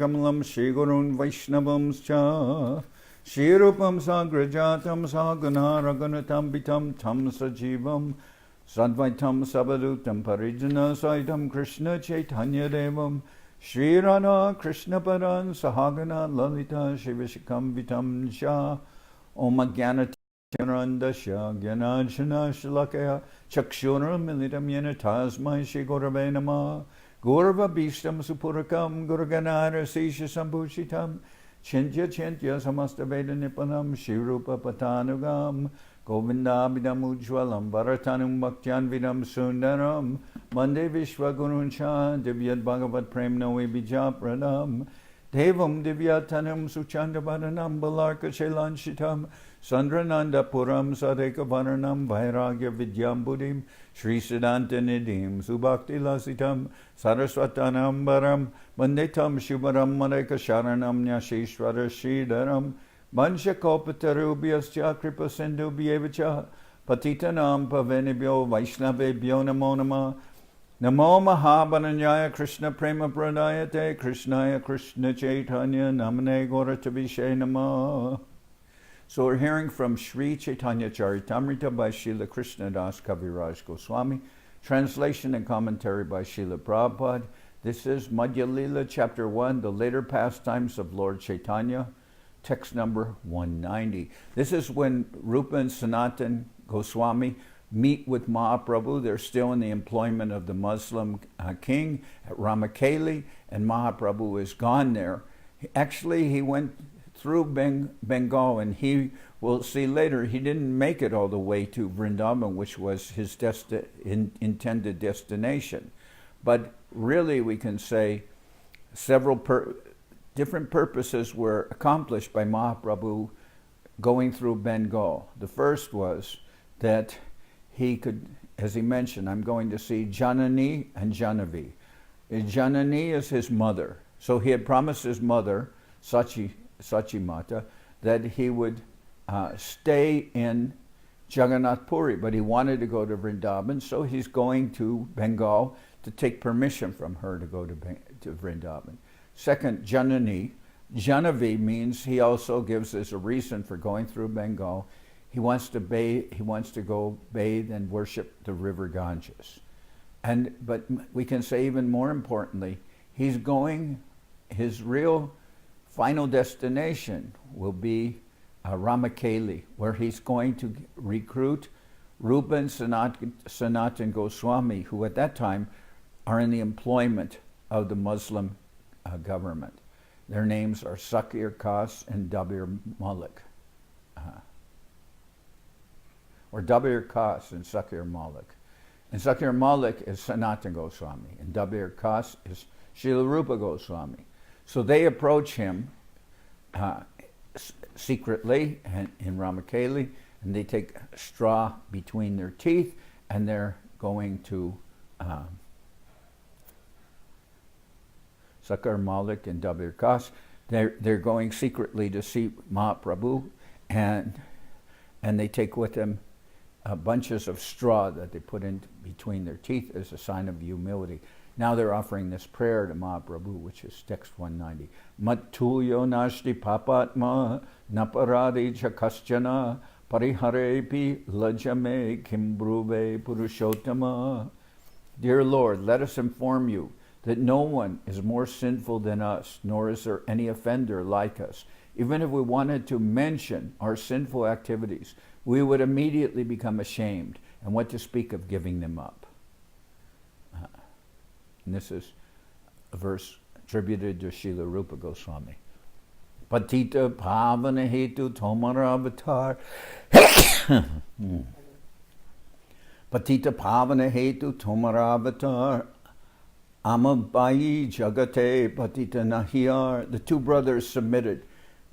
Kamalam Shri Gurun Vaishnavams Cha Shri Rupam Sagrajatam Sagana Raganatam Bitam Tam Sajivam Sadvaitam Sabadutam Parijana Saitam Krishna Chaitanya Devam Shri Radha Krishna Paran Sahagana Lalita Shivashikam Vitam Sha Om Agyanati Janardan Gyanajana Shalakaya Chakshura Militam Yena Tasmai Shri Gurave Namah Gurva Bhishtam Supurakam Guruganara Sisha Sambhushitam Chintya Chintya Samasta Veda Nipanam Shirupa Patanugam Govindabhidam Ujwalam Bharatanum Bhaktyan Vidam Sundaram Mande Vishwa Guruncha Divyat Bhagavat Premnavi Bijapradam Devam Divyatanam Suchandavadanam Balarka Shailanshitam Sandrananda Puram Sadeka Varanam Vairagya Vidyam Buddhim Sri Siddhanta Nidhim Subhakti Lasitam Saraswatanam Baram Vandetam Shubharam Madeka Sharanam Nyashishwara Sridharam Bansha Kopatarubhyascha Kripa Sindhubhyevacha Patitanam Pavenibhyo Vaishnavebhyo Namo Namah Namo Mahabharanyaya Krishna Prema Pradayate Krishnaya Krishna Chaitanya Namane Gauratavishe Namah. So we're hearing from Sri Chaitanya Charitamrita by Srila Krishnadas Kaviraj Goswami, translation and commentary by Srila Prabhupada. This is Madhya-lila, Chapter 1, the later pastimes of Lord Chaitanya, text number 190. This is when Rupa and Sanatan Goswami meet with Mahaprabhu. They're still in the employment of the Muslim king at Ramakeli, and Mahaprabhu is gone there. Actually, he went through Bengal, and he will see later he didn't make it all the way to Vrindavan, which was his intended destination. But really, we can say several different purposes were accomplished by Mahaprabhu going through Bengal. The first was that he could, as he mentioned, I'm going to see Janani and Janavi. Janani is his mother. So he had promised his mother, Sachi Mata, that he would stay in Jagannath Puri, but he wanted to go to Vrindavan, so he's going to Bengal to take permission from her to go to Vrindavan. Second, Janani. Janavi means he also gives as a reason for going through Bengal. He wants to bathe. He wants to go bathe and worship the river Ganges. But we can say even more importantly, he's going. His real final destination will be Ramakeli, where he's going to recruit Rupa and Sanatan Goswami, who at that time are in the employment of the Muslim government. Their names are Sakir Khas and Dabir Malik. Or Dabir Khas and Sakir Malik. And Sakir Malik is Sanatan Goswami, and Dabir Khas is Srila Rupa Goswami. So they approach him secretly in Ramakeli, and they take straw between their teeth, and they're going to Sakar Malik and Dabir Khas. They're going secretly to see Mahaprabhu, and they take with them bunches of straw that they put in between their teeth as a sign of humility. Now they're offering this prayer to Mahaprabhu, which is text 190. Mattuyo nashti papatma naparadi chakaschana pariharepi lajame kimbruve purushottama. Dear Lord, let us inform you that no one is more sinful than us, nor is there any offender like us. Even if we wanted to mention our sinful activities, we would immediately become ashamed, and what to speak of giving them up. And this is a verse attributed to Srila Rupa Goswami. Patita Pavana Hetu Tomara Avatar. Patita Pavana Hetu Tomara Avatar. Amabayi Jagate Patita Nahiyar. The two brothers submitted.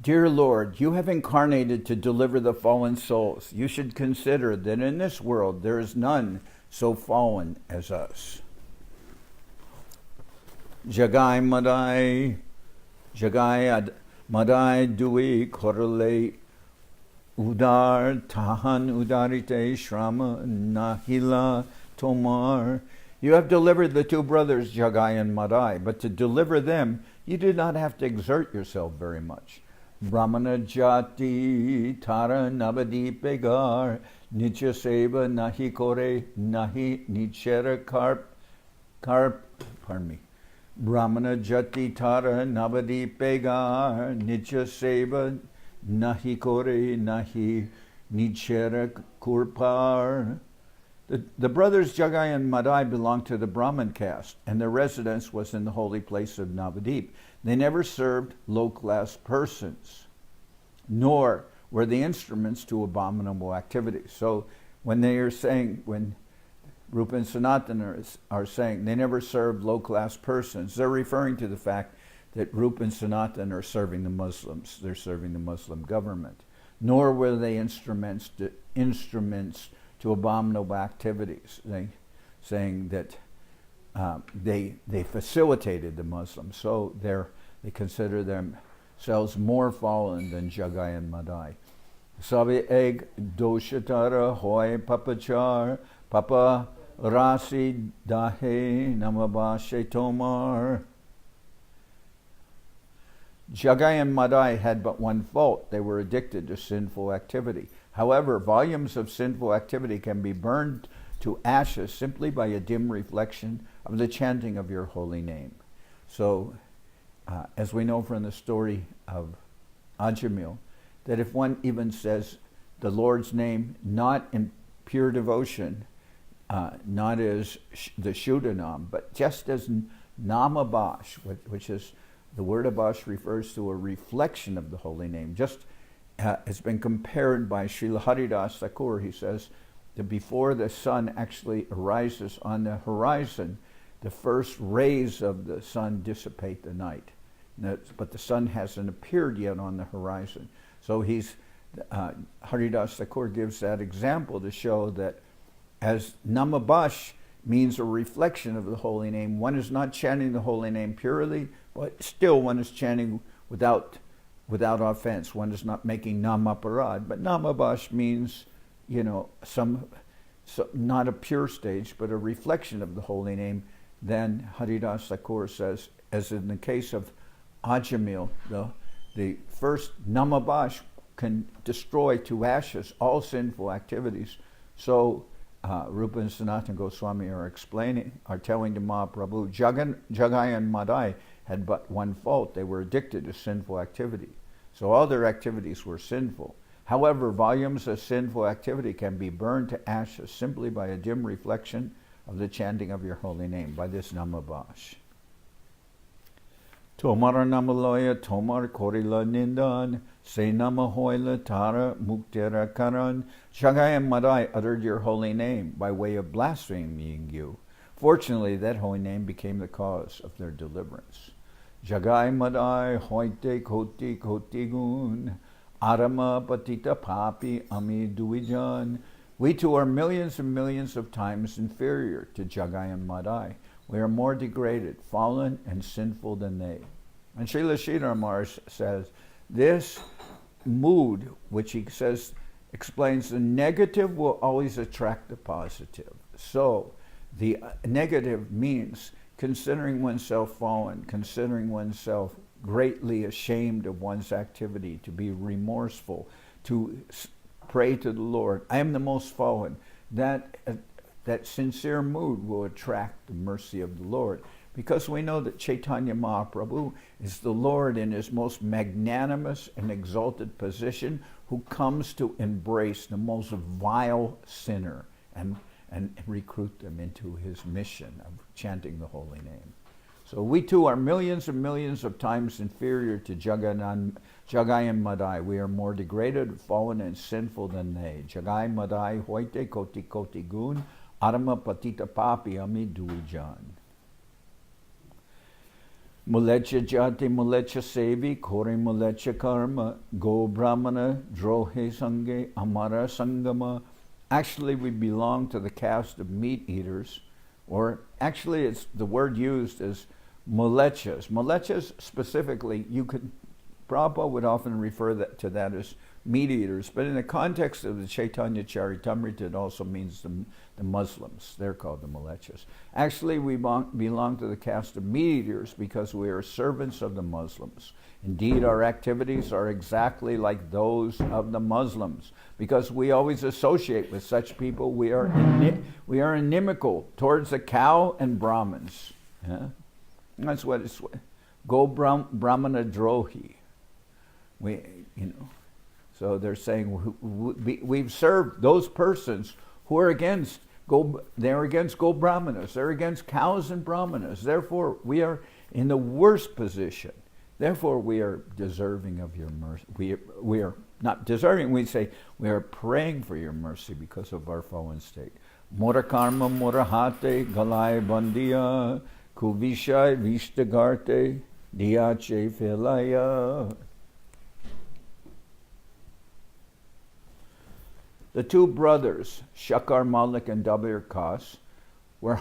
Dear Lord, you have incarnated to deliver the fallen souls. You should consider that in this world there is none so fallen as us. Jagai Madai Dui Korale Udar Tahan Udarite Shrama Nahila Tomar. You have delivered the two brothers Jagai and Madai, but to deliver them You do not have to exert yourself very much. Brahmana jati tara navadi pegar nitya seva nahi kore nahi nichera pardon me. Brahmana jati tara navadi pegar nitya seva nahi kore nahi nichera kurpar. The brothers Jagai and Madai belonged to the Brahmin caste, and their residence was in the holy place of Navadip. They never served low-class persons, nor were they instruments to abominable activities. So when Rupa and Sanatana are saying they never served low-class persons, they're referring to the fact that Rupa and Sanatana are serving the Muslims. They're serving the Muslim government. Nor were they instruments to abominable activities, saying that they facilitated the Muslims. So they consider themselves more fallen than Jagai and Madai. Sabi egg doshatara hoy papachar papa rasi dahe namabashe tomar. Jagai and Madai had but one fault. They were addicted to sinful activity. However, volumes of sinful activity can be burned to ashes simply by a dim reflection of the chanting of your holy name. So, as we know from the story of Ajamil, that if one even says the Lord's name not in pure devotion, not as the Shuddhanam, but just as Namabash, which is the word Abash refers to a reflection of the holy name. Just it's been compared by Srila Haridas Thakur. He says that before the sun actually arises on the horizon, the first rays of the sun dissipate the night. But the sun hasn't appeared yet on the horizon. So Haridas Thakur gives that example to show that as Namabash means a reflection of the holy name, one is not chanting the holy name purely, but still one is chanting without offense. One is not making namaparad, but namabash means, not a pure stage, but a reflection of the holy name. Then Haridas Thakur says, as in the case of Ajamil, the first namabash can destroy to ashes all sinful activities. So Rupa and Sanatana Goswami are telling to Mahaprabhu, Jagai and Madai had but one fault. They were addicted to sinful activity. So all their activities were sinful. However, volumes of sinful activity can be burned to ashes simply by a dim reflection of the chanting of your holy name, by this namabash. Tomar namaloya, tomar korila nindan, se namahoila tara muktera karan. Jagai and Madai uttered your holy name by way of blaspheming you. Fortunately, that holy name became the cause of their deliverance. Jagai Madai hoite koti koti gun arama patita papi ami duijan. We too are millions and millions of times inferior to Jagai and Madai. We are more degraded, fallen, and sinful than they. And Srila Sridhar Maharaj says, this mood, which he says explains the negative will always attract the positive. So the negative means considering oneself fallen, considering oneself greatly ashamed of one's activity, to be remorseful, to pray to the Lord, I am the most fallen. That sincere mood will attract the mercy of the Lord. Because we know that Chaitanya Mahaprabhu is the Lord in his most magnanimous and exalted position, who comes to embrace the most vile sinner and recruit them into his mission of chanting the holy name. So we too are millions and millions of times inferior to Jagai and Madai. We are more degraded, fallen, and sinful than they. Jagai Madai hoite koti koti gun arama patita papi ami duijan. Mulecha jati mulecha sevi kore mulecha karma go brahmana drohe sange amara sangama. Actually, we belong to the caste of meat eaters, or actually it's the word used as mulechas. Mulechas specifically, you could Prabhupada would often refer to that as meat eaters, but in the context of the Chaitanya Charitamrita, it also means the Muslims. They're called the Malechas. Actually, we belong to the caste of meat eaters because we are servants of the Muslims. Indeed, our activities are exactly like those of the Muslims because we always associate with such people. We are inimical towards the cow and Brahmins. Yeah? That's what it's. Go Brahmana Drohi. So they're saying we've served those persons who are against they're against Go Brahmanas. They're against cows and Brahmanas. Therefore, we are in the worst position. Therefore, we are deserving of your mercy. We are not deserving. We say we are praying for your mercy because of our fallen state. Mora karma mora hate galai bandiya kuvishai vishtagarte diache filaya. The two brothers, Shakar Malik and Dabir Kas, were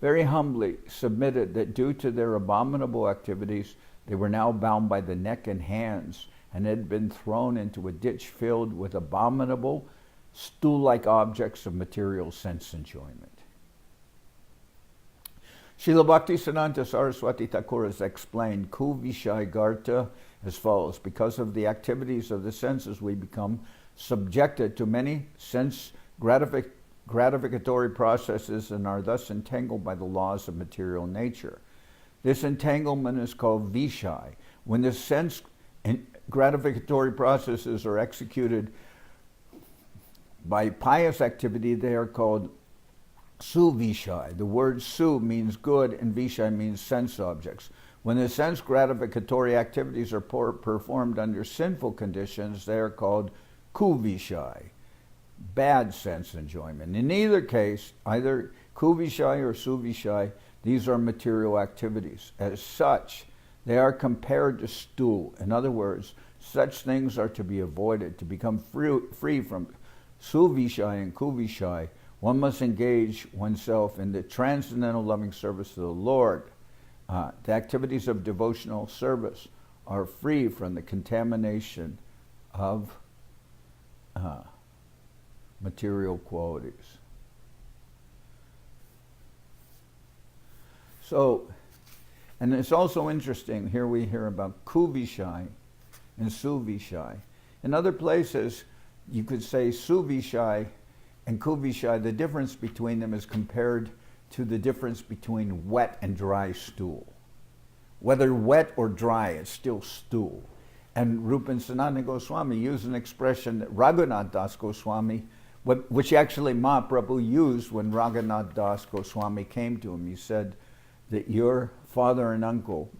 very humbly submitted that due to their abominable activities, they were now bound by the neck and hands and had been thrown into a ditch filled with abominable, stool-like objects of material sense enjoyment. Srila Bhaktisiddhanta Saraswati Thakur has explained Ku Vishai Garta as follows: because of the activities of the senses, we become subjected to many sense gratificatory processes and are thus entangled by the laws of material nature. This entanglement is called Vishai. When the sense gratificatory processes are executed by pious activity, they are called Suvishai. The word Su means good and Vishai means sense objects. When the sense gratificatory activities are performed under sinful conditions, they are called Kuvishai, bad sense enjoyment. In either case, either Kuvishai or Suvishai, these are material activities. As such, they are compared to stool. In other words, such things are to be avoided. To become free from Suvishai and Kuvishai, one must engage oneself in the transcendental loving service of the Lord. The activities of devotional service are free from the contamination of material qualities. So, and it's also interesting, here we hear about Kuvishai and Suvishai. In other places, you could say Suvishai and Kuvishai, the difference between them is compared to the difference between wet and dry stool. Whether wet or dry, it's still stool. And Rupa and Sanatana Goswami used an expression that Raghunath Das Goswami, which actually Mahaprabhu used when Raghunath Das Goswami came to him. He said that your father and uncle,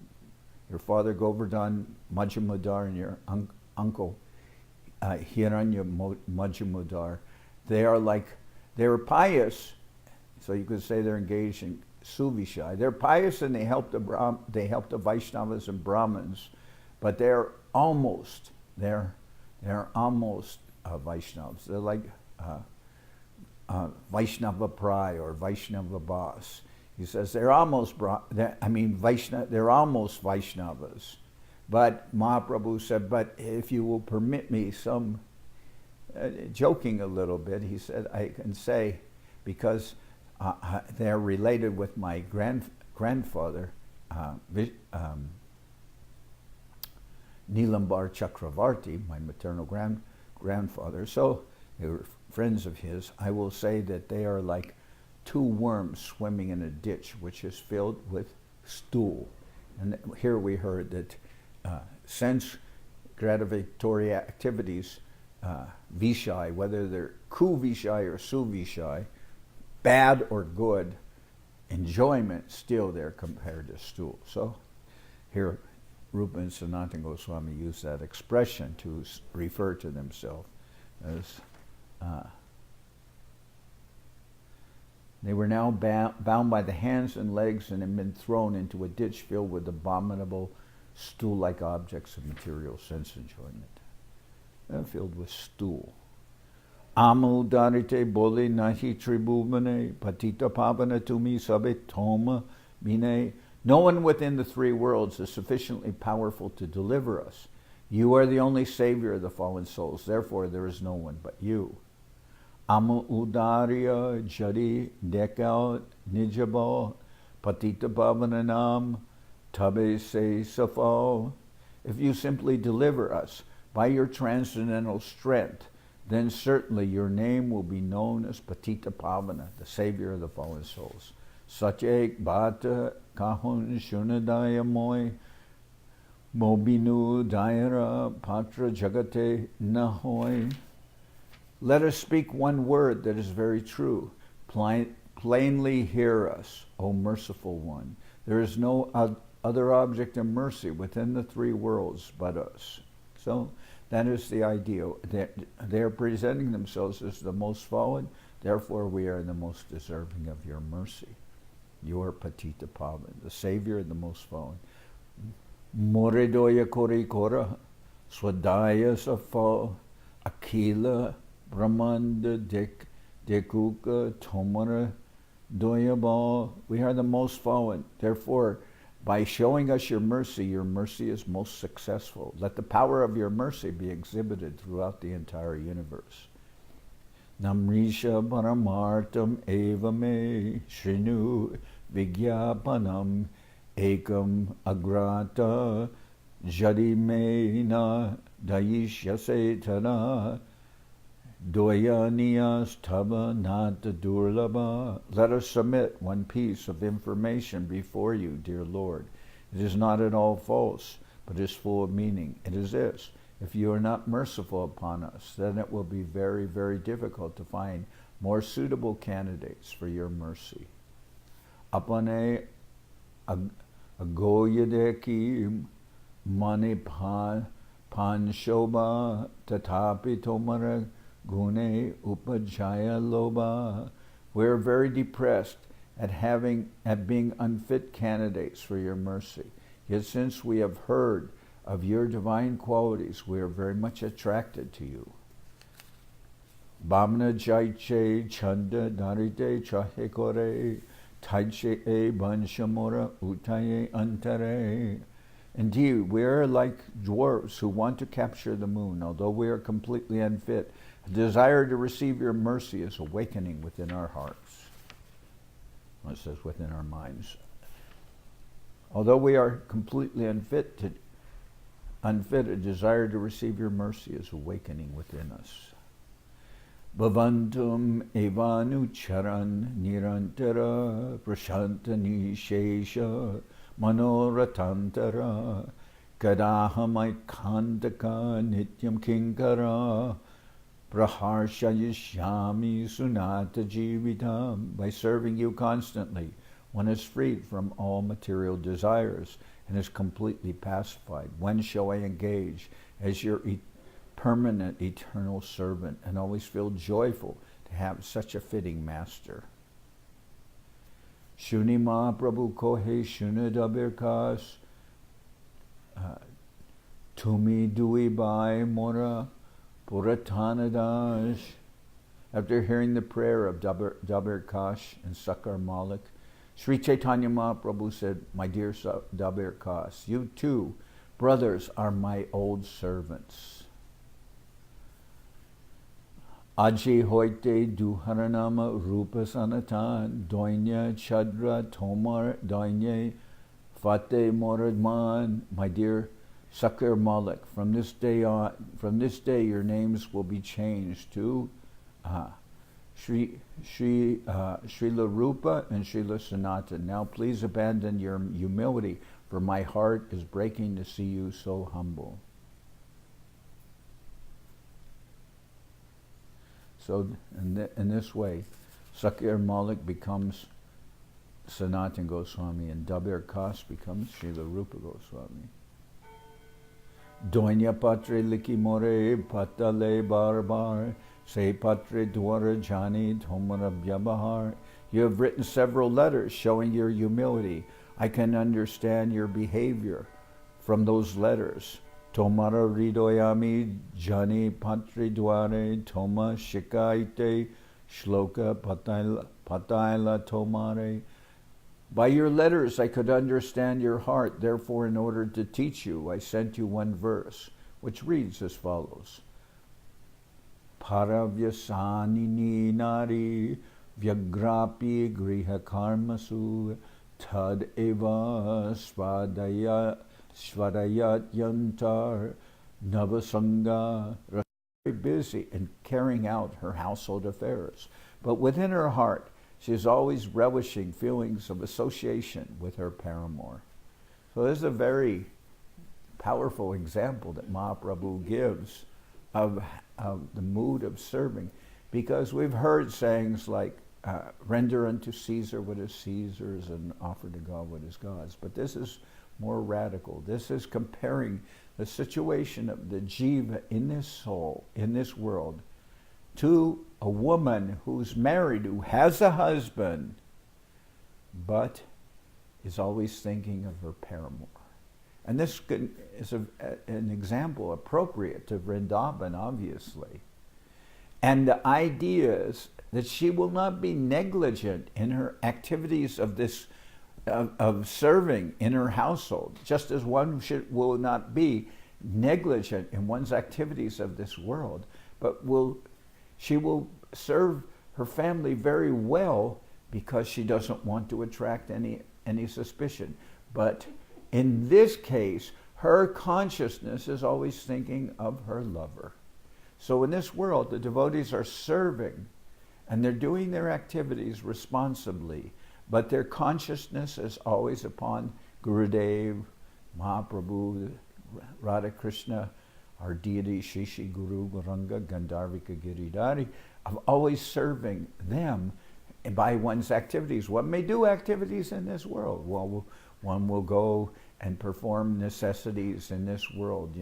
your father Govardhan Majumdar and your uncle Hiranya Majumdar, they're pious, so you could say they're engaged in Suvishai. They're pious and they help the Vaishnavas and Brahmins, but they're almost Vaishnavas. They're like Vaishnava Prai or Vaishnava Bas. He says they're almost Vaishnavas. But Mahaprabhu said, but if you will permit me some, joking a little bit, he said, I can say, because they're related with my grandfather, Nilambar Chakravarti, my maternal grandfather. So they were friends of his. I will say that they are like two worms swimming in a ditch which is filled with stool. And here we heard that sense gratificatory activities, Vishai, whether they're Ku-Vishai or Su-Vishai, bad or good, enjoyment, still they're compared to stool. So here Rupa and Sanatana Goswami use that expression to refer to themselves as they were now bound by the hands and legs and had been thrown into a ditch filled with abominable stool-like objects of material sense enjoyment. Filled with stool. Amu darite bole nahi tribhumane patita pavana tumi sabe thoma mine No one within the three worlds is sufficiently powerful to deliver us. You are the only savior of the fallen souls. Therefore, there is no one but you. Amu udarya jadi dekal nijabo patita pavananam tabe se safal. If you simply deliver us by your transcendental strength, then certainly your name will be known as Patita Pavana, the savior of the fallen souls. Satyek bhata kahun shunadaya moy mobinu daira patra jagate nahoy. Let us speak one word that is very true. Plainly hear us, O merciful one. There is no other object of mercy within the three worlds but us. So that is the idea. They are presenting themselves as the most fallen, therefore we are the most deserving of your mercy. You are Patita Pavan, the savior of the most fallen. Moredoya kori kora, swadaya safal, akila, brahmanda dekuka, tomara, doyabal. We are the most fallen, therefore by showing us your mercy is most successful. Let the power of your mercy be exhibited throughout the entire universe. Namrisha paramartam eva me shrinu vigyapanam ekam agrata jadi me na dayishyase tana doyaniyas tava nata durlaba. Let us submit one piece of information before you, dear Lord. It is not at all false, but is full of meaning. It is this: if you are not merciful upon us, then it will be very, very difficult to find more suitable candidates for your mercy. Apane agoyadeki mani pan shobha tatapi tomara Gune upajaya loba. We are very depressed at being unfit candidates for your mercy. Yet since we have heard of your divine qualities, we are very much attracted to you. Bhamna jaiche chanda darite chahekore taiche e banshamora utaye antare. Indeed, we are like dwarves who want to capture the moon, although we are completely unfit. A desire to receive your mercy is awakening within our hearts. It says within our minds. Although we are completely unfit, a desire to receive your mercy is awakening within us. Bhavantum evanu charan nirantara prashantani shesha manoratantara kadahamaikantaka nityam kinkara praharshayishyami sunata jivitam. By serving you constantly, one is freed from all material desires and is completely pacified. When shall I engage as your permanent eternal servant and always feel joyful to have such a fitting master? Shuni Mahaprabhu kohe shunadabirkas tumi dui bai mora Puratanadash. After hearing the prayer of Dabir Kash and Sakar Malik, Sri Chaitanya Mahaprabhu said, My dear Dabir Kash, you too, brothers, are my old servants. Aji hoite duharanama rupa sanatan doinya chadra tomar doinye fate moradman. My dear Sakar Malik, from this day your names will be changed to Srila Rupa and Srila Sanatan. Now please abandon your humility, for my heart is breaking to see you so humble. So in this way, Sakar Malik becomes Sanatan Goswami and Dabir Kash becomes Srila Rupa Goswami. Doinya patre liki more patale barbar se patre dwara jani tomara byabahar. You have written several letters showing your humility. I can understand your behavior from those letters. Tomara ridoyami jani patre dware toma shikaite shloka pataila tomare. By your letters I could understand your heart. Therefore, in order to teach you, I sent you one verse, which reads as follows. Paravyasanini nari vyagrapi griha karmasu tad eva svadayat yantar navasanga. Very busy in carrying out her household affairs. But within her heart, she is always relishing feelings of association with her paramour. So this is a very powerful example that Mahaprabhu gives of the mood of serving. Because we've heard sayings like, render unto Caesar what is Caesar's and offer to God what is God's. But this is more radical. This is comparing the situation of the jiva in this soul, in this world, to a woman who's married, who has a husband, but is always thinking of her paramour. And this is an example appropriate to Vrindavan, obviously. And the idea is that she will not be negligent in her activities of this of serving in her household, just as one will not be negligent in one's activities of this world, but she will serve her family very well because she doesn't want to attract any suspicion. But in this case, her consciousness is always thinking of her lover. So in this world, the devotees are serving and they're doing their activities responsibly, but their consciousness is always upon Gurudev, Mahaprabhu, Radha Krishna, our deity, Shishi, Guru, Gauranga, Gandharvika, Giridhari, of always serving them by one's activities. One may do activities in this world. Well, one will go and perform necessities in this world,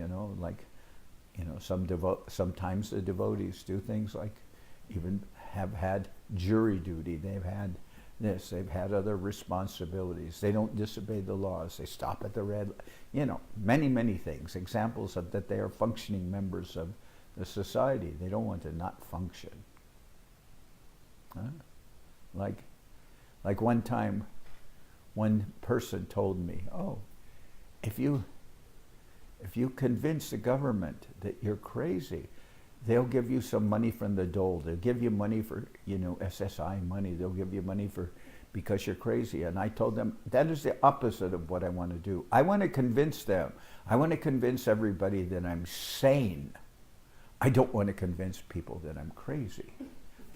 sometimes the devotees do things like even have had jury duty. They've had this, they've had other responsibilities. They don't disobey the laws. They stop at the red, many, many things. Examples of that they are functioning members of the society. They don't want to not function. Like one time, one person told me, if you convince the government that you're crazy, they'll give you some money from the dole. They'll give you money for, SSI money. They'll give you money because you're crazy. And I told them, that is the opposite of what I want to do. I want to convince them. I want to convince everybody that I'm sane. I don't want to convince people that I'm crazy.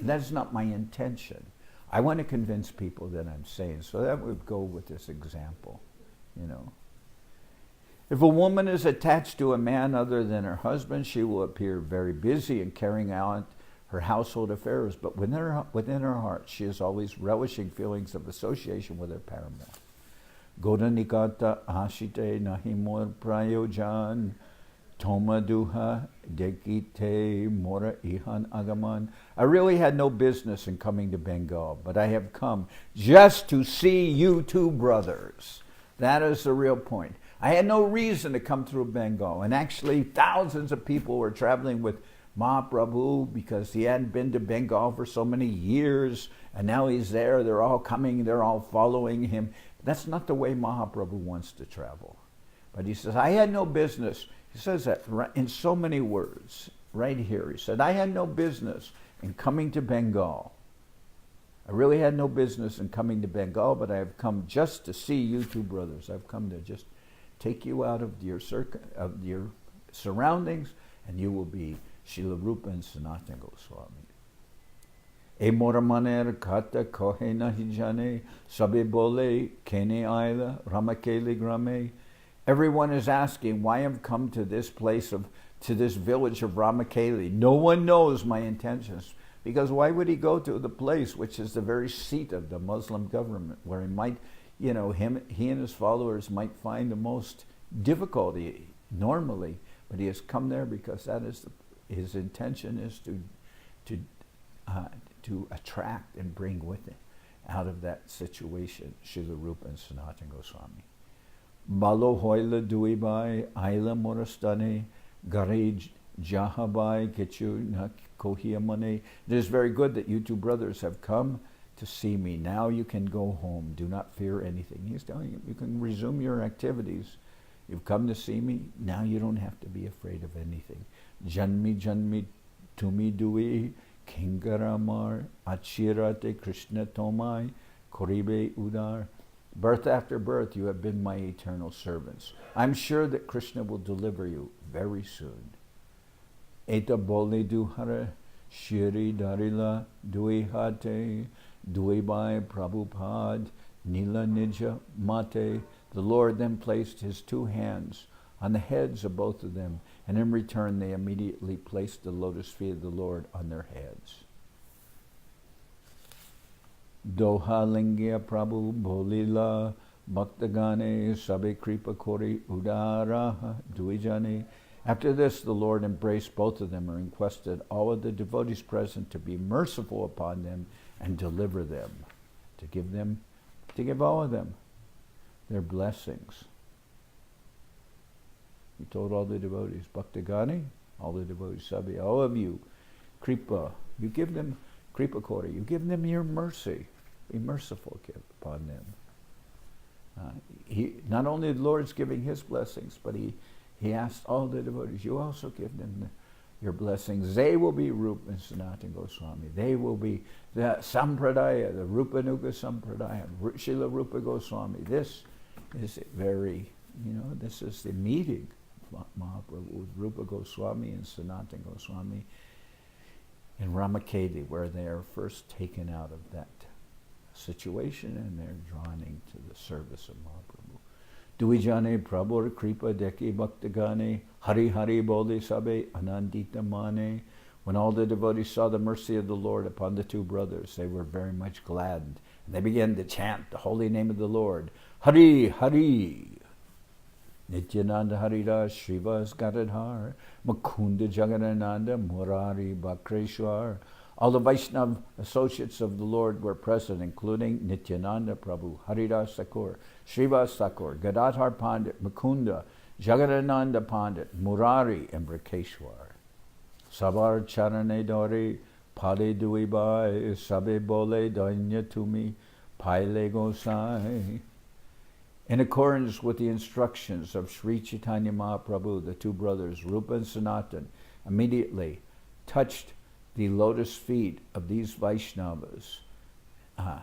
That's not my intention. I want to convince people that I'm sane. So that would go with this example, If a woman is attached to a man other than her husband, she will appear very busy in carrying out her household affairs, but within her heart, she is always relishing feelings of association with her paramour. Goda nikata ashite nahimor prayojan toma duha dekite mora ihan agaman. I really had no business in coming to Bengal, but I have come just to see you two brothers. That is the real point. I had no reason to come through Bengal. And actually, thousands of people were traveling with Mahaprabhu because he hadn't been to Bengal for so many years. And now he's there. They're all coming. They're all following him. That's not the way Mahaprabhu wants to travel. But he says, I had no business. He says that in so many words right here. He said, I had no business in coming to Bengal. I really had no business in coming to Bengal, but I have come just to see you two brothers. I've come to just take you out of your surroundings, and you will be Srila Rupa and Sanatana Goswami. E moramaner kata kohe nahi jane, sabe bole kene aila, ramakele grame. Everyone is asking why I've come to this place to this village of Ramakeli. No one knows my intentions. Because why would he go to the place which is the very seat of the Muslim government, where he might, he and his followers might find the most difficulty normally, but he has come there because that is his intention is to attract and bring with it out of that situation Srila Rupa and Sanatana Goswami. Balo hoila duibai aila morastane garej jahabai kechu na kohiyamane. It is very good that you two brothers have come to see me. Now you can go home. Do not fear anything. He's telling you, you can resume your activities. You've come to see me. Now you don't have to be afraid of anything. Janmi janmi tumi dui kingaramar achirate Krishna tomai koribe udar. Birth after birth, you have been my eternal servants. I'm sure that Krishna will deliver you very soon. Eta bole duhara shiri darila dui hate dui bai prabhupad nila nija mate. The Lord then placed his two hands on the heads of both of them, and in return they immediately placed the lotus feet of the Lord on their heads. Doha lingya prabhu bolila bhaktagane sabe kripa kori udara duijane. After this, the Lord embraced both of them and requested all of the devotees present to be merciful upon them and deliver them, to give all of them their blessings. He told all the devotees, Bhaktagani, all the devotees, Sabi, all of you, Kripa, you give them, Kripa Kori, you give them your mercy. Be merciful upon them. Not only the Lord's giving his blessings, but he asked all the devotees, you also give them your blessings. They will be Rupa and Sanatana Goswami. They will be the Sampradaya, the Rupa Nuga Sampradaya, Srila Rupa Goswami. This is very, this is the meeting of Mahaprabhu with Rupa Goswami and Sanatana Goswami in Ramakedi, where they are first taken out of that situation and they're drawn into the service of Mahaprabhu. Duijane Prabhu Kripa Deki Bhaktagane Hari Hari Bole Sabe Anandita Mane. When all the devotees saw the mercy of the Lord upon the two brothers, they were very much gladdened. And they began to chant the holy name of the Lord. Hari Hari Nityananda Haridas Srivas Gadadhar Mukunda Jagadananda Murari Bakreshwar. All the Vaishnava associates of the Lord were present, including Nityananda Prabhu, Haridas Thakur, Srivas Thakur, Gadadhar Pandit, Mukunda, Jagadananda Pandit, Murari, and Brakeshwar. Sabar Charane Dori, Pade Duibai, Sabe Bole Danya Tumi, Paile Gosai. In accordance with the instructions of Sri Chaitanya Mahaprabhu, the two brothers, Rupa and Sanatan, immediately touched the lotus feet of these Vaishnavas,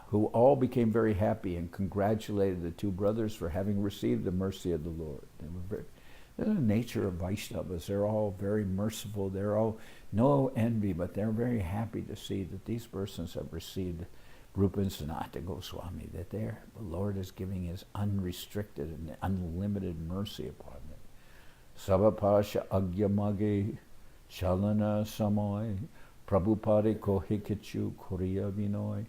who all became very happy and congratulated the two brothers for having received the mercy of the Lord. That's the nature of Vaishnavas. They're all very merciful. They're all no envy, but they're very happy to see that these persons have received Rupa and Sanatana Goswami, that the Lord is giving his unrestricted and unlimited mercy upon them. Savapasha Agyamage Chalana Samoy Prabhupada Kohikichu Korea Vinoy.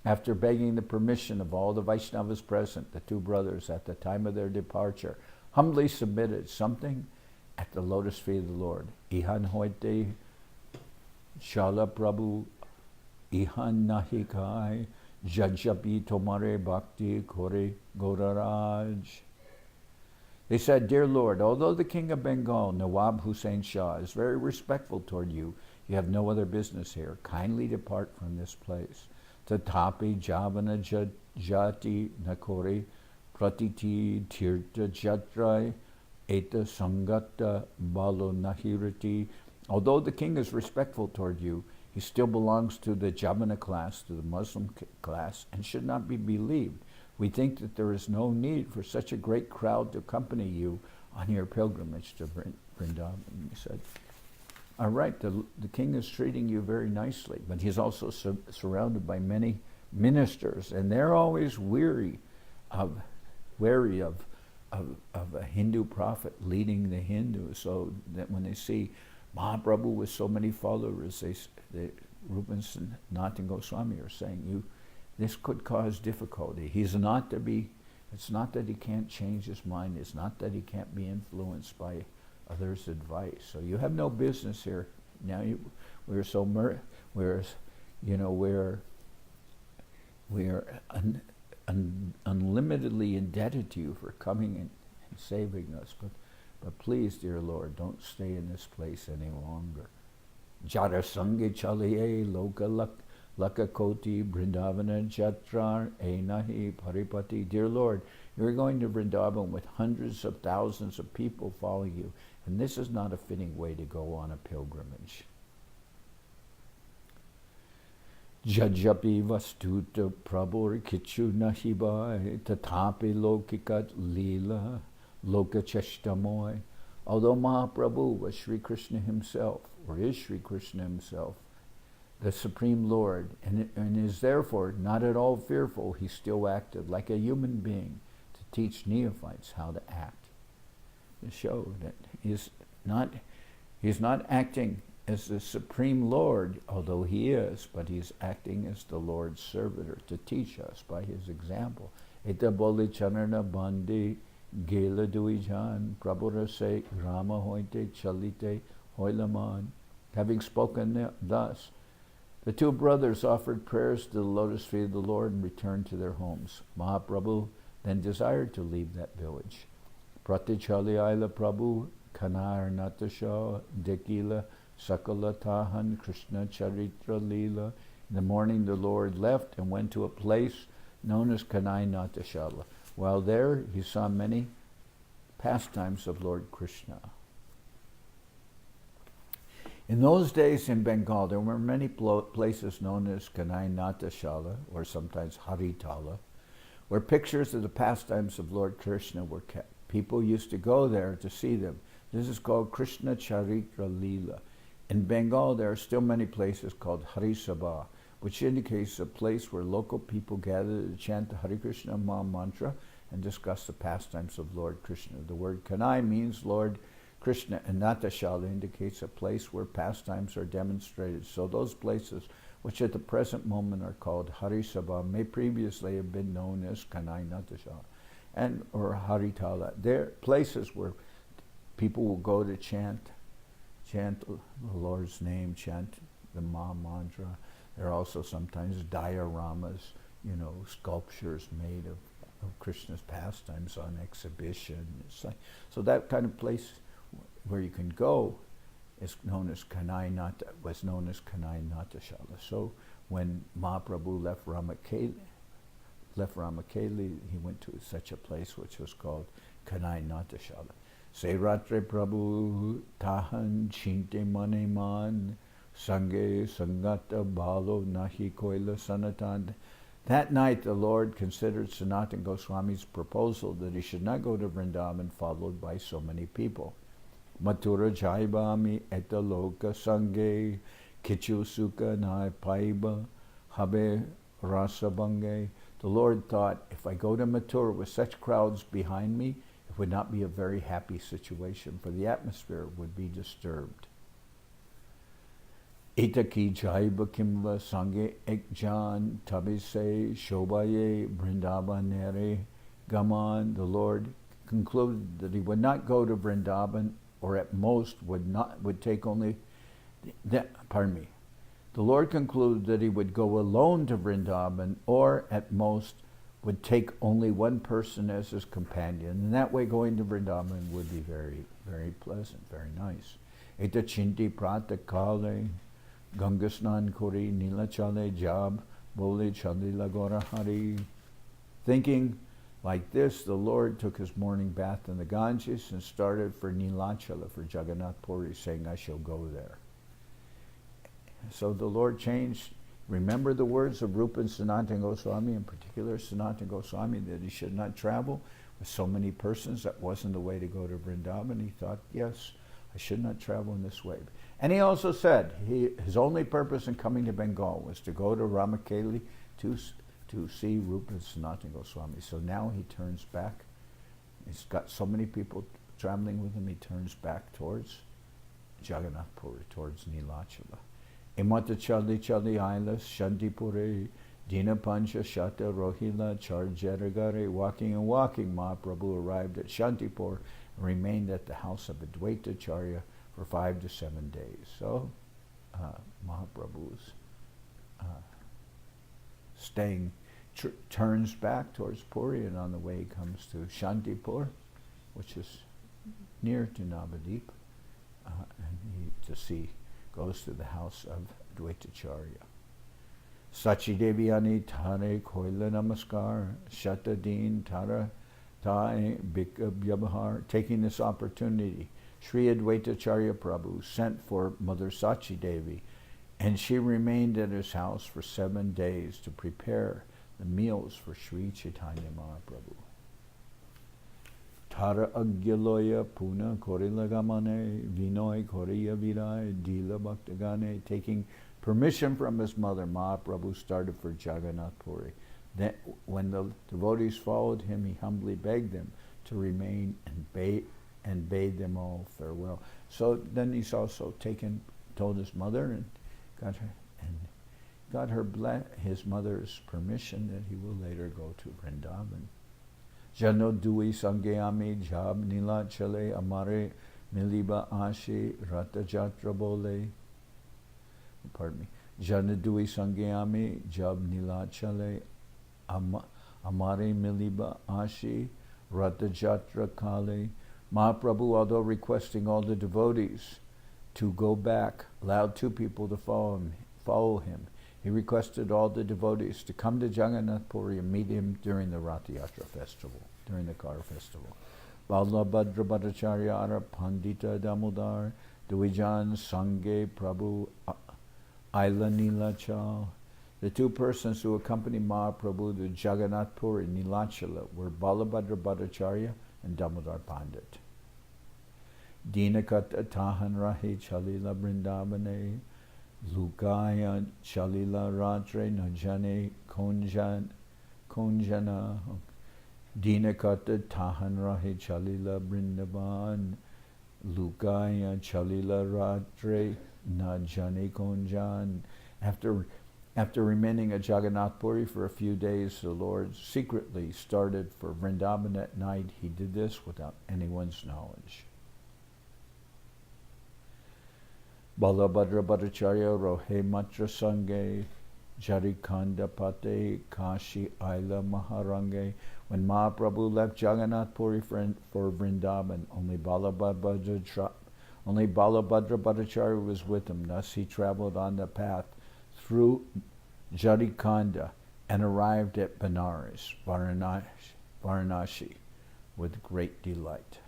After begging the permission of all the Vaishnavas present, the two brothers at the time of their departure humbly submitted something at the lotus feet of the Lord. Ihan hoite Shala Prabhu Ihan nahikai Jajapi Tomare Bhakti Kore Gauraraj. They said, Dear Lord, although the King of Bengal, Nawab Hussain Shah, is very respectful toward you, you have no other business here. Kindly depart from this place. Tatapi Javana Jati Nakori Pratiti Tirta Jatrai Eta Sangata Balo Nahirati. Although the king is respectful toward you, he still belongs to the Javana class, to the Muslim class, and should not be believed. We think that there is no need for such a great crowd to accompany you on your pilgrimage to Vrindavan. He said, all right, the king is treating you very nicely, but he's also surrounded by many ministers, and they're always wary of a Hindu prophet leading the Hindus, so that when they see Mahaprabhu with so many followers, the Rupa and Sanatana Goswami are saying, this could cause difficulty. It's not that he can't change his mind. It's not that he can't be influenced by others' advice. So you have no business here. Now we're unlimitedly indebted to you for coming and saving us. But please, dear Lord, don't stay in this place any longer. Jara sange chaliye Lakakoti Vrindavana Jatrar Enahi Paripati. Dear Lord, you're going to Vrindavan with hundreds of thousands of people following you, and this is not a fitting way to go on a pilgrimage. Jajapi vastuta prabhur kichu nahibai tatapi lokikat lila lokacheshtamoy. Although Mahaprabhu was Sri Krishna himself, or is Sri Krishna himself, the Supreme Lord, and is therefore not at all fearful, he still acted like a human being to teach neophytes how to act. To show that he's not acting as the Supreme Lord, although he is, but he's acting as the Lord's servitor to teach us by his example. Ita boli charana bandi gela duijan prabhurase rama hoite chalite hoilaman. Having spoken thus, the two brothers offered prayers to the lotus feet of the Lord and returned to their homes. Mahaprabhu then desired to leave that village. Pratichali aila Prabhu kanar natasha dekila Sakala Tahan Krishna Charitamrita. In the morning the Lord left and went to a place known as Kanai Natashala. While there he saw many pastimes of Lord Krishna. In those days in Bengal there were many places known as Kanai Natashala, or sometimes Haritala, where pictures of the pastimes of Lord Krishna were kept. People used to go there to see them. This is called Krishna Charitamrita. In Bengal, there are still many places called Harisabha, which indicates a place where local people gather to chant the Hare Krishna Maha Mantra and discuss the pastimes of Lord Krishna. The word Kanai means Lord Krishna, and Natashala indicates a place where pastimes are demonstrated. So those places, which at the present moment are called Harisabha, may previously have been known as Kanai Natashala or Haritala. They're places where people will go to chant the Lord's name, chant the Maha Mantra. There are also sometimes dioramas, sculptures made of Krishna's pastimes on exhibition. So that kind of place where you can go is known as Kanai Natashala. So when Mahaprabhu left Ramakeli, he went to such a place which was called Kanai Natashala. Se ratre Prabhu tahan chinte mane man sange sangata balo nahi koila sanatan. That night the Lord considered Sanatana Goswami's proposal that he should not go to Vrindavan followed by so many people. Mathura jaibami etaloka sange kichu sukha nai paiba habe rasabange. The Lord thought, if I go to Mathura with such crowds behind me, it would not be a very happy situation, for the atmosphere would be disturbed. Itaki jaiba kimva sange ekjan tabise shobaye Vrindavanere gaman. The Lord concluded that he would not go to Vrindavan, or at most would take only. The Lord concluded that he would go alone to Vrindavan, or at most would take only one person as his companion. And that way going to Vrindavan would be very, very pleasant, very nice. Eta chinti prata kale gangasnan kori nilachale jab bole chandila gora hari. Thinking like this, the Lord took his morning bath in the Ganges and started for Nilachala, for Jagannath Puri, saying, I shall go there. So the Lord changed. Remember the words of Rupa and Sanatana Goswami, in particular Sanatana Goswami, that he should not travel with so many persons. That wasn't the way to go to Vrindavan. He thought, yes, I should not travel in this way. And he also said his only purpose in coming to Bengal was to go to Ramakeli to see Rupa and Sanatana Goswami. So now he turns back. He's got so many people traveling with him, he turns back towards Jagannath Puri, towards Nilachala. Imata Chaldi Chaldi Ailas Shantipure Dina Pancha Shata Rohila Charjaragare. Walking and walking, Mahaprabhu arrived at Shantipur and remained at the house of Advaitacharya for 5 to 7 days. So Mahaprabhu's turns back towards Puri, and on the way he comes to Shantipur, which is near to Navadip, and he goes to the house of Advaitacharya. Sachi Devi Ani Tare Koila Namaskar, Shatadin Tara Tai Bikabhyabhar. Taking this opportunity, Sri Advaita Acharya Prabhu sent for Mother Sachi Devi, and she remained at his house for 7 days to prepare the meals for Sri Chaitanya Mahaprabhu. Tara Agyaloya Puna Korilagamane Vinoi Koriya Virai Dila Bhaktagane. Taking permission from his mother, Mahaprabhu started for Jagannath Puri. Then, when the devotees followed him, he humbly begged them to remain and bade them all farewell. So then he's also told his mother and got his mother's permission that he will later go to Vrindavan. Jano dui sangyami jab nila chale amare miliba ashi rata jatra bole. Pardon me. Jana dui sangyami jab nila chale amare miliba ashi rata jatra kale. Mahaprabhu, although requesting all the devotees to go back, allowed 2 people to follow him. He requested all the devotees to come to Jagannath Puri and meet him during the Rath Yatra festival, during the Car festival. Balabhadra Bhattacharya Ara Pandita Damodar Duijan Sange Prabhu Aila Nilachal. The 2 persons who accompanied Mahaprabhu to Jagannath Puri Nilachala were Balabhadra Bhattacharya and Damodar Pandit. Dinakata Tahan Rahe Chalila Brindavane Lugaya Chalila Ratre Najane Konjana Dinakata Tahan Rahe Chalila Brindavan Lugaya Chalila Ratre Najane Konjan. After remaining at Jagannath Puri for a few days, the Lord secretly started for Vrindavan at night. He did this without anyone's knowledge. Balabhadra Bhattacharya Rohe Matra Sange Jarikanda Pate Kashi Aila Maharange. When Mahaprabhu left Jagannath Puri for Vrindavan, only Balabhadra Bhattacharya was with him. Thus he traveled on the path through Jarikanda and arrived at Benares, Varanasi, with great delight.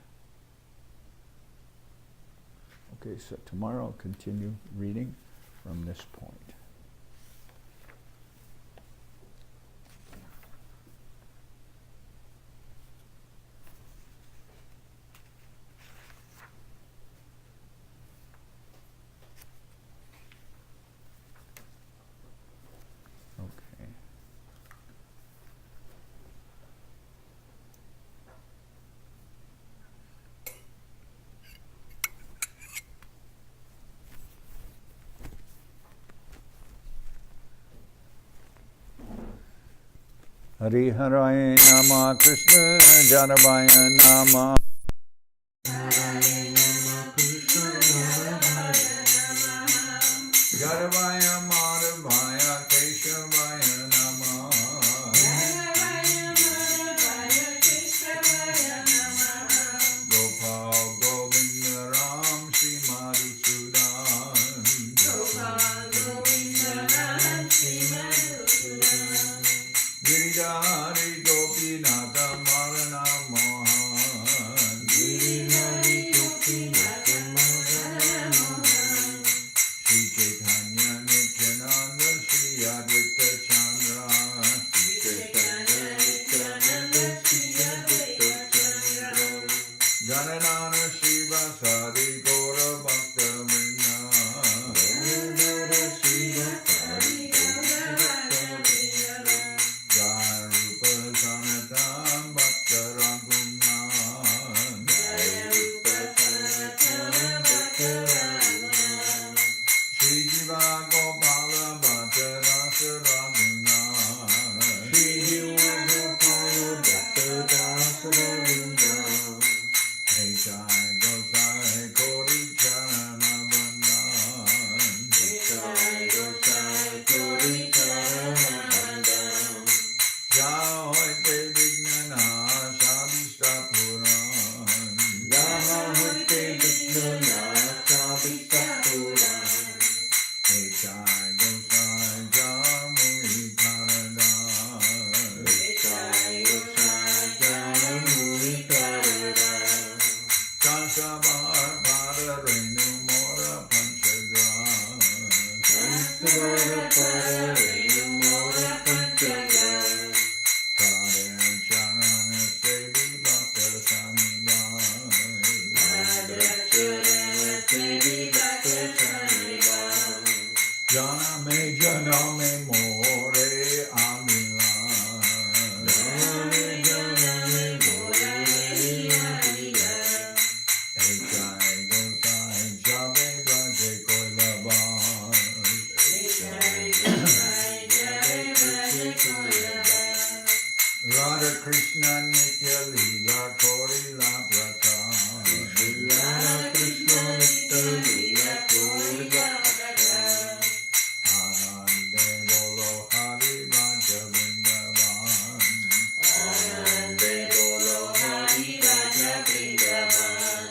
Okay, so tomorrow I'll continue reading from this point. Hari Haraya Nama Krishna Janabaya Nama Janabaya Madhavaya Keshavaya Nama Gopal Govinda Ram Shri Madhusudan Giridhari Gopinatha Marana Mohan Giridhari Gopinatha Marana Mohan Sri Chaitanya Nityananda Sri Advaita Chandra Sri Chaitanya Nityananda Sri Advaita Chandra Janardan Shiva Sadi Gora Bhakta Vrinda Janardan Shiva Sadi Gora Bhakta Vrinda Jarupa Sanatam Bhakta Raghunan Jarupa Sanatam Bhakta Raghunan Shri Jiva Gopala Bhatta Rasa Raghunan Shri Jiva Gopala Bhatta Rasa Raghunan Hey Sai Gosai Kori Renu Mora Panchagra Renu Mora Panchagra Karen Chanana Sevi Bhakta Saniva Sevi Bhakta Saniva Jana me more amila Radha Krishna Madhya-lila Korila Prata Radha Krishna Madhya-lila Korila Prata Anande Bolo Hari Raja Vrindavan Anande Bolo Hari Raja Vrindavan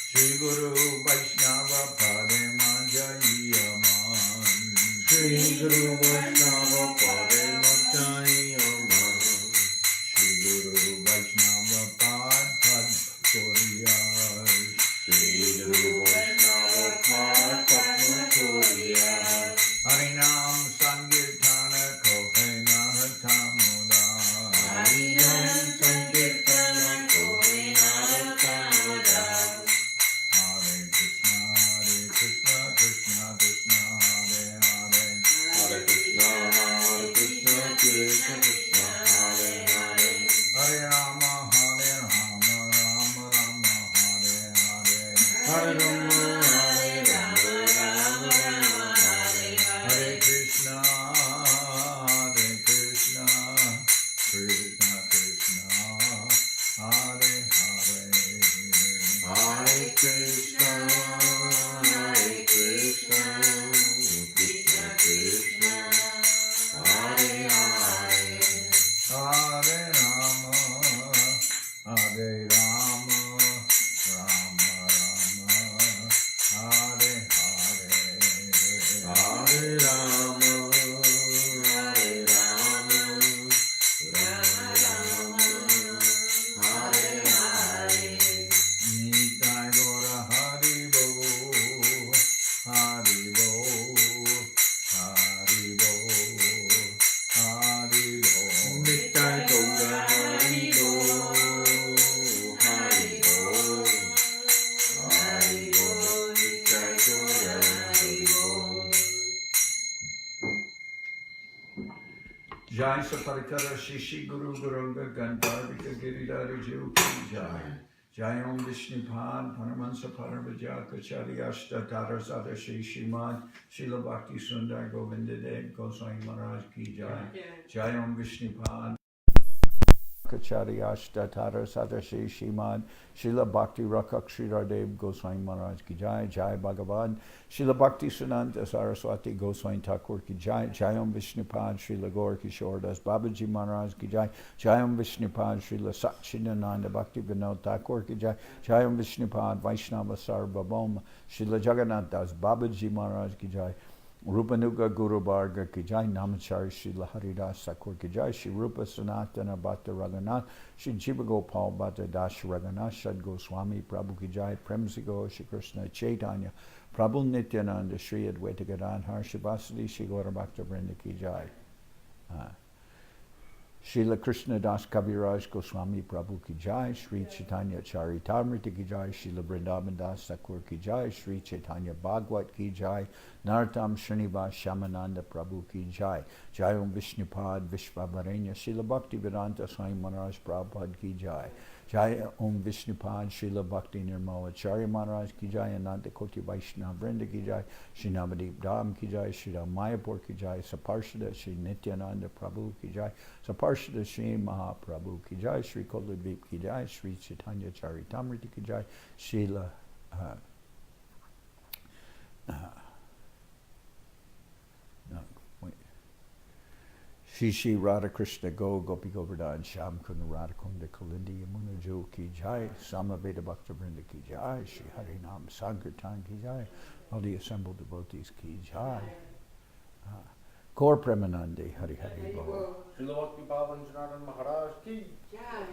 Shri Guru Vaishnava Padema Jayaman Shri Guru Vaishnava Padema Jayaman Shri Guru Vaishnava Pad Choriyar Shri Guru Vaishnava Pad Choriyar Harinam Sankirtana Kohena Hatamoda Harinam Sankirtana Kohena Hatamoda Hare Krishna Krishna Krishna Hare Hare Hare Krishna Krishna Krishna Hare Hare Hare Rama Hare Rama Rama Rama Hare Hare Hare Rama Hare Rama Rama Rama Hare Hare Krishna Krishna Krishna Hare Hare Hare Krishna Krishna Krishna Hare Hare Hare Rama Hare Rama Rama Rama Hare Hare Hare Rama Hare Rama Rama Rama Hare Hare Nitai Gora Hari Bo Hari Bo Hari Bo Hari Bo Nitai Gora Hari Bo Hari Bo Hari Bo Nitai Gora Hari Bo Jai Saparikara Shishi Guru Gurunga Gandharvika Giridhari Jiv Ki Jai Jai Om Vishnupad Paramahansa Paramahansa Ashta Tara Sada Shri Srimad Srila Bhakti Sundar Govinda Dev Goswami Maharaj Ki Jai Jai Om Vishnupad Kachari Ashta Tara Sada Shri Srimad Srila Bhakti Rakak Sri Radev Goswami Maharaj Ki Jai Jai Bhagavan Srila Bhakti Sunanta Saraswati Goswami Thakur Ki Jai Jai Om Vishnupad Srila Gaur Kishore Das Babaji Maharaj Ki Jai Jai Om Vishnupad Srila Satchidananda Bhakti Vinod Thakur Ki Jai Jai Om Vishnupad Vaishnava Sarvabhauma Srila Jagannath Das Babaji Maharaj Ki Jai Rupanuga Guru Bharga Ki Jai Namachari Srila Haridas Thakur Ki Jai Shri Rupa Sanatana Bhatta Raghunath Shri Jiva Gopal Bhatta Das Raghunath Shad Goswami Prabhu Ki Jai Premsigo Shri Krishna Chaitanya Prabhu Nityananda Shri Advaita Gadadhar Shivasadi Shri Gaura Bhakta Vrinda Ki Jai Srila Krishna Das Kaviraj Goswami Prabhu Ki Jai, Sri Chaitanya Charitamrita Ki Jai, Srila Vrindavan Das Thakur Ki Jai, Sri Chaitanya Bhagwat Ki Jai, Nartam Srinivas Shamananda Prabhu Ki Jai, Jai Om Vishnupad Vishvavarenya, Srila Bhakti Vedanta Swami Maharaj Prabhupada Ki Jai, Jai Om Vishnupad Srila Bhakti Nirmalacharya Maharaj Ki Jai, Ananta Koti Vaishnava Vrinda Ki Jai, Sri Navadip Dham Ki Jai, Sri Ram Mayapur Ki Jai, Saparshada Sri Nityananda Prabhu Ki Jai, Saparshada Sri Mahaprabhu Ki Jai, Sri Koladvip Ki Jai, Sri Chaitanya Charitamrita Ki Jai, Srila Shri Radha Krishna Go Gopi Govardhan Sham Kunda Radha Kunda Kalindi Yamuna Jo Ki Jai, Samaveda Bhakta Vrinda Ki Jai, Shri Harinam Sankirtan Ki Jai, all the assembled devotees Ki Jai. Gaur Premanande Hari Hari Bol. Lord Pavan Janardan Maharaj Ki Jai.